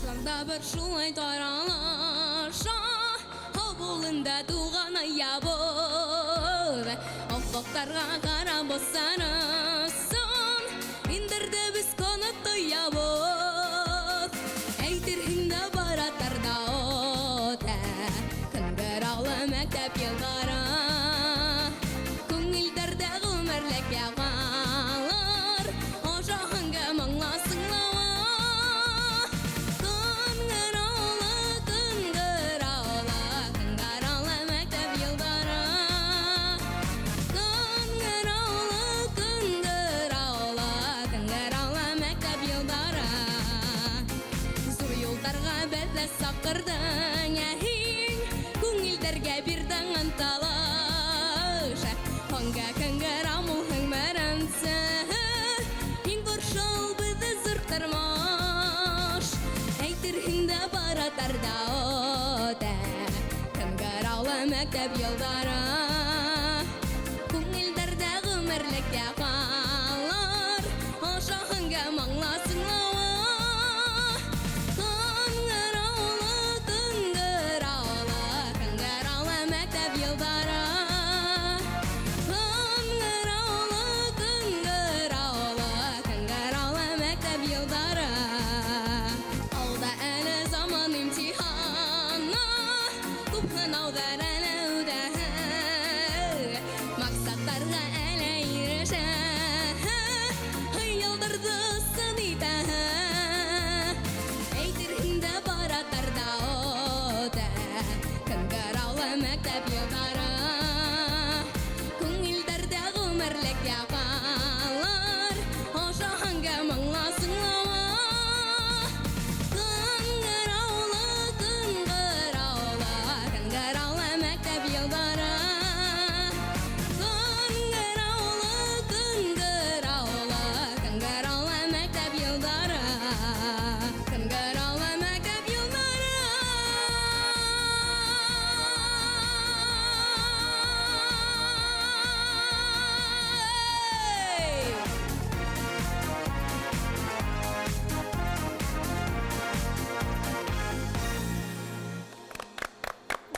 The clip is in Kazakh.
Ашланда бір шулай таралаша, Авылында туған аябыз. Офлоқтарға қарап босанысын, Индірді біз конытты ябыз. Әйтерхіңді бараттарда ота, Күнгір алы мәктәп елдары, Күңілдерді ғұмірлік яғалыр, Ожағыңға маңласыңлауы. Күнгір алы мәктәп елдары, Күнгір алы мәктәп елдары. Зор юлдарға бәлі сақырдың әйін, Күңілдерге бірдің ынталыш. Онға күнгір амылғың мәрінсі, Ең бұршыл бізді зұрттырмаш. Әйтерхіңді баратарда ота, Күнгір алы мәктәп елдары.